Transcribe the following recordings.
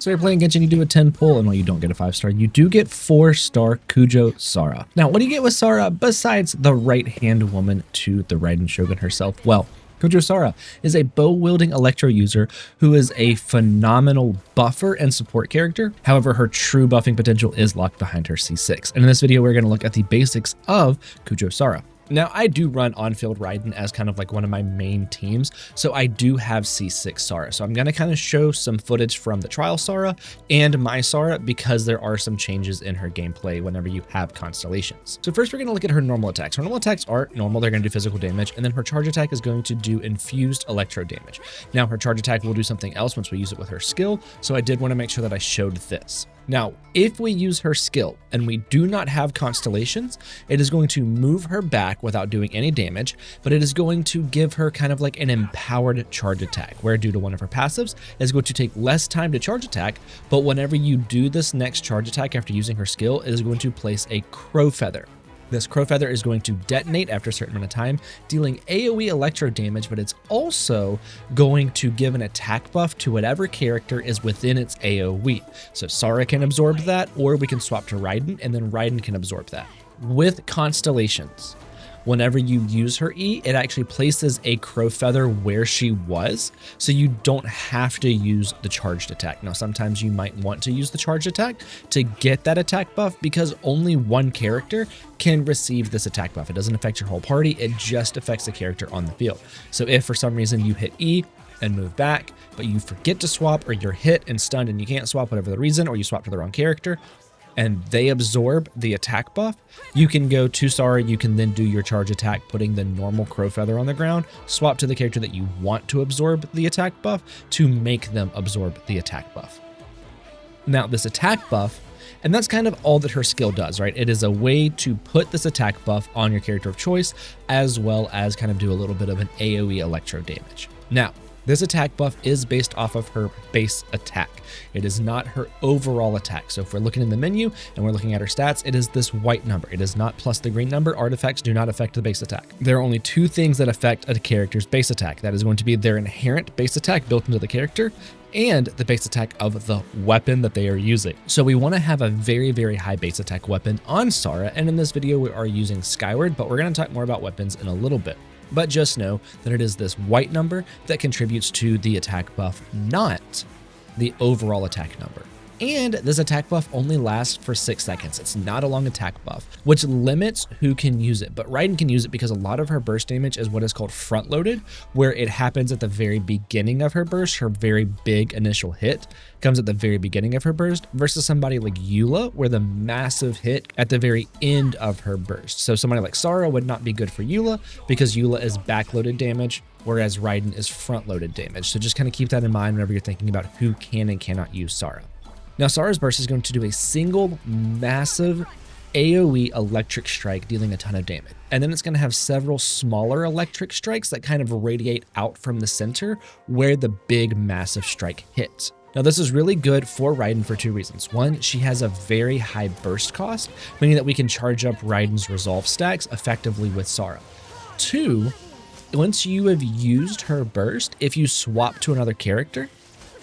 So you're playing Genshin, you do a 10 pull, and while you don't get a 5-star, you do get 4-star Kujou Sara. Now, what do you get with Sara besides the right-hand woman to the Raiden Shogun herself? Well, Kujou Sara is a bow-wielding Electro user who is a phenomenal buffer and support character. However, her true buffing potential is locked behind her C6. And in this video, we're going to look at the basics of Kujou Sara. Now, I do run on-field Raiden as kind of like one of my main teams, so I do have C6 Sara. So I'm going to kind of show some footage from the trial Sara and my Sara because there are some changes in her gameplay whenever you have constellations. So first, we're going to look at her normal attacks. Her normal attacks are normal. They're going to do physical damage, and then her charge attack is going to do infused electro damage. Now, her charge attack will do something else once we use it with her skill, so I did want to make sure that I showed this. Now, if we use her skill and we do not have constellations, it is going to move her back without doing any damage, but it is going to give her kind of like an empowered charge attack, where due to one of her passives, it's going to take less time to charge attack, but whenever you do this next charge attack after using her skill, it is going to place a crow feather. This crow feather is going to detonate after a certain amount of time, dealing AoE electro damage, but it's also going to give an attack buff to whatever character is within its AoE. So Sara can absorb that, or we can swap to Raiden, and then Raiden can absorb that. With constellations, whenever you use her E, it actually places a crow feather where she was, so you don't have to use the charged attack. Now, sometimes you might want to use the charged attack to get that attack buff because only one character can receive this attack buff. It doesn't affect your whole party, it just affects the character on the field. So if for some reason you hit E and move back, but you forget to swap, or you're hit and stunned and you can't swap, whatever the reason, or you swap to the wrong character, and they absorb the attack buff, you can go to Sara, you can then do your charge attack, putting the normal crow feather on the ground, swap to the character that you want to absorb the attack buff to make them absorb the attack buff. Now, this attack buff, and that's kind of all that her skill does, right? It is a way to put this attack buff on your character of choice, as well as kind of do a little bit of an AoE electro damage. Now, this attack buff is based off of her base attack. It is not her overall attack. So if we're looking in the menu and we're looking at her stats, it is this white number. It is not plus the green number. Artifacts do not affect the base attack. There are only two things that affect a character's base attack. That is going to be their inherent base attack built into the character and the base attack of the weapon that they are using. So we want to have a very, very high base attack weapon on Sara. And in this video, we are using Skyward, but we're going to talk more about weapons in a little bit. But just know that it is this white number that contributes to the attack buff, not the overall attack number. And this attack buff only lasts for 6 seconds. It's not a long attack buff, which limits who can use it. But Raiden can use it because a lot of her burst damage is what is called front-loaded, where it happens at the very beginning of her burst. Her very big initial hit comes at the very beginning of her burst, versus somebody like Eula, where the massive hit at the very end of her burst. So somebody like Sara would not be good for Eula because Eula is backloaded damage, whereas Raiden is front-loaded damage. So just kind of keep that in mind whenever you're thinking about who can and cannot use Sara. Now, Sara's burst is going to do a single massive AoE electric strike, dealing a ton of damage. And then it's going to have several smaller electric strikes that kind of radiate out from the center where the big massive strike hits. Now, this is really good for Raiden for two reasons. One, she has a very high burst cost, meaning that we can charge up Raiden's resolve stacks effectively with Sara. Two, once you have used her burst, if you swap to another character,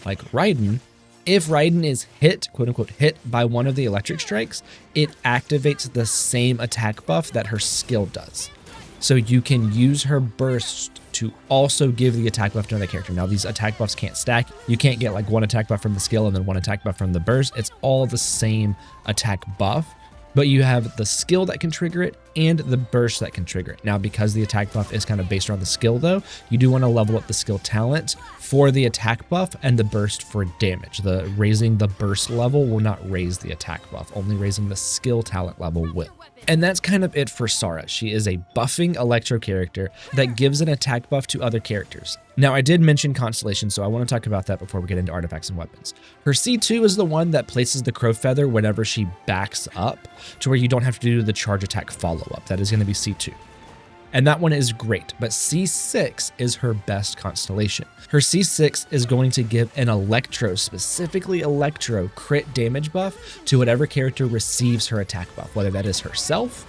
like Raiden, if Raiden is hit, quote unquote, hit by one of the electric strikes, it activates the same attack buff that her skill does. So you can use her burst to also give the attack buff to another character. Now, these attack buffs can't stack. You can't get like one attack buff from the skill and then one attack buff from the burst. It's all the same attack buff, but you have the skill that can trigger it and the burst that can trigger it. Now, because the attack buff is kind of based around the skill though, you do want to level up the skill talent for the attack buff and the burst for damage. Raising the burst level will not raise the attack buff, only raising the skill talent level will. And that's kind of it for Sara. She is a buffing electro character that gives an attack buff to other characters. Now, I did mention Constellation, so I want to talk about that before we get into artifacts and weapons. Her C2 is the one that places the crow feather whenever she backs up to where you don't have to do the charge attack follow-up. That is going to be C2. And that one is great, but C6 is her best constellation. Her C6 is going to give an electro, specifically electro, crit damage buff to whatever character receives her attack buff, whether that is herself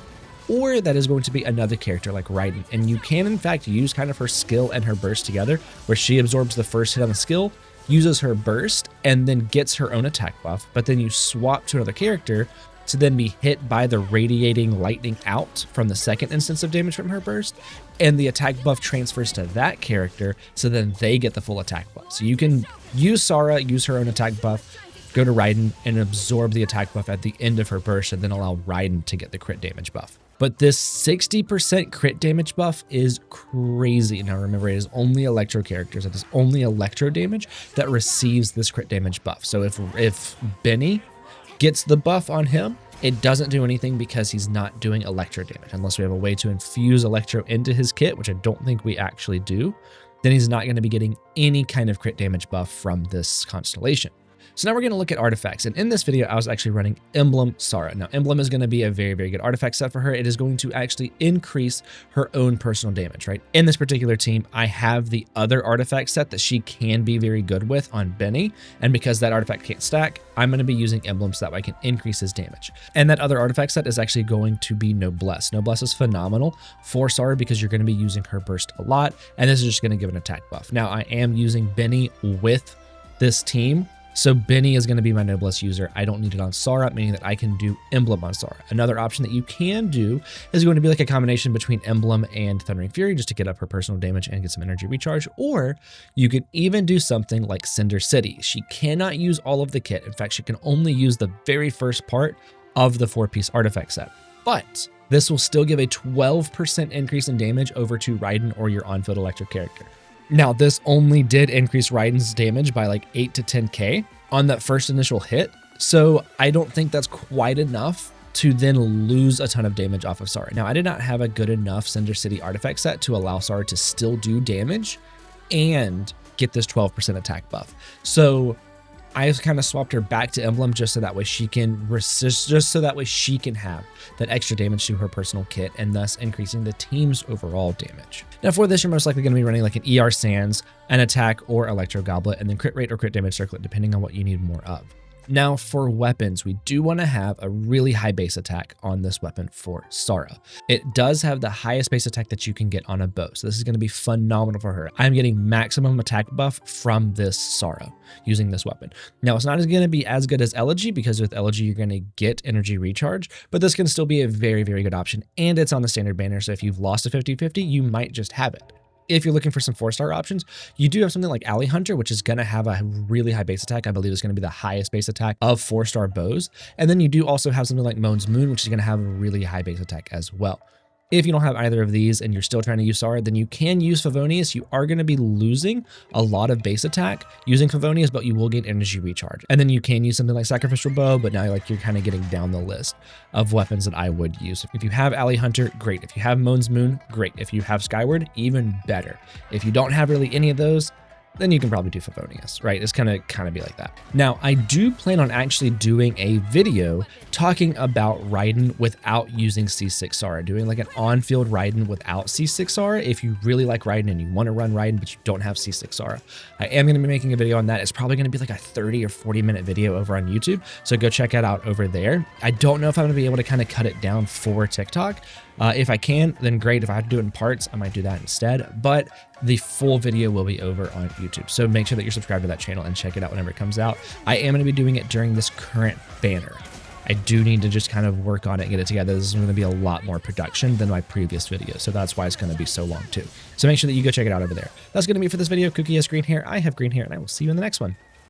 or that is going to be another character like Raiden. And you can in fact use kind of her skill and her burst together, where she absorbs the first hit on the skill uses her burst and then gets her own attack buff, but then you swap to another character to then be hit by the radiating lightning out from the second instance of damage from her burst, and the attack buff transfers to that character, so then they get the full attack buff. So you can use Sara, use her own attack buff, go to Raiden and absorb the attack buff at the end of her burst, and then allow Raiden to get the crit damage buff. But this 60% crit damage buff is crazy. Now remember, it is only Electro characters. It is only Electro damage that receives this crit damage buff. So if Benny gets the buff on him, it doesn't do anything because he's not doing Electro damage. Unless we have a way to infuse Electro into his kit, which I don't think we actually do, then he's not going to be getting any kind of crit damage buff from this constellation. So now we're going to look at artifacts, and in this video I was actually running Emblem Sara. Now Emblem is going to be a very, very good artifact set for her. It is going to actually increase her own personal damage, right? In this particular team, I have the other artifact set that she can be very good with on Benny, and because that artifact can't stack, I'm going to be using Emblem so that way I can increase his damage. And that other artifact set is actually going to be Noblesse. Noblesse is phenomenal for Sara because you're going to be using her burst a lot, and this is just going to give an attack buff. Now I am using Benny with this team, so Benny is going to be my Noblesse user. I don't need it on Sara, meaning that I can do Emblem on Sara. Another option that you can do is going to be like a combination between Emblem and Thundering Fury just to get up her personal damage and get some energy recharge. Or you can even do something like Cinder City. She cannot use all of the kit. In fact, she can only use the very first part of the 4-piece artifact set. But this will still give a 12% increase in damage over to Raiden or your on-field Electro character. Now, this only did increase Raiden's damage by like 8 to 10k on that first initial hit, so I don't think that's quite enough to then lose a ton of damage off of Sara. Now, I did not have a good enough Cinder City artifact set to allow Sara to still do damage and get this 12% attack buff. So I kind of swapped her back to Emblem just so that way she can resist, just so that way she can have that extra damage to her personal kit and thus increasing the team's overall damage. Now for this, you're most likely going to be running like an ER Sands, an attack or Electro Goblet, and then crit rate or crit damage circlet depending on what you need more of. Now for weapons, we do want to have a really high base attack on this weapon for Sara. It does have the highest base attack that you can get on a bow, so this is going to be phenomenal for her. I'm getting maximum attack buff from this Sara using this weapon. Now it's not going to be as good as Elegy because with Elegy you're going to get energy recharge, but this can still be a very, very good option, and it's on the standard banner, so if you've lost a 50-50, you might just have it. If you're looking for some 4-star options, you do have something like Alley Hunter, which is going to have a really high base attack. I believe it's going to be the highest base attack of 4-star bows. And then you do also have something like Moan's Moon, which is going to have a really high base attack as well. If you don't have either of these and you're still trying to use Sara, then you can use Favonius. You are going to be losing a lot of base attack using Favonius, but you will get energy recharge. And then you can use something like Sacrificial Bow, but now like you're kind of getting down the list of weapons that I would use. If you have Alley Hunter, great. If you have Moan's Moon, great. If you have Skyward, even better. If you don't have really any of those, then you can probably do Favonius, right? It's gonna kind of be like that. Now, I do plan on actually doing a video talking about Raiden without using C6 Sara, doing like an on-field Raiden without C6 Sara. If you really like Raiden and you want to run Raiden, but you don't have C6 Sara, I am gonna be making a video on that. It's probably gonna be like a 30 or 40 minute video over on YouTube. So go check it out over there. I don't know if I'm gonna be able to kind of cut it down for TikTok. If I can, then great. If I have to do it in parts, I might do that instead, but the full video will be over on YouTube. So make sure that you're subscribed to that channel and check it out whenever it comes out. I am going to be doing it during this current banner. I do need to just kind of work on it and get it together. This is going to be a lot more production than my previous video, so that's why it's going to be so long too. So make sure that you go check it out over there. That's going to be it for this video. Cookie has green hair, I have green hair, and I will see you in the next one.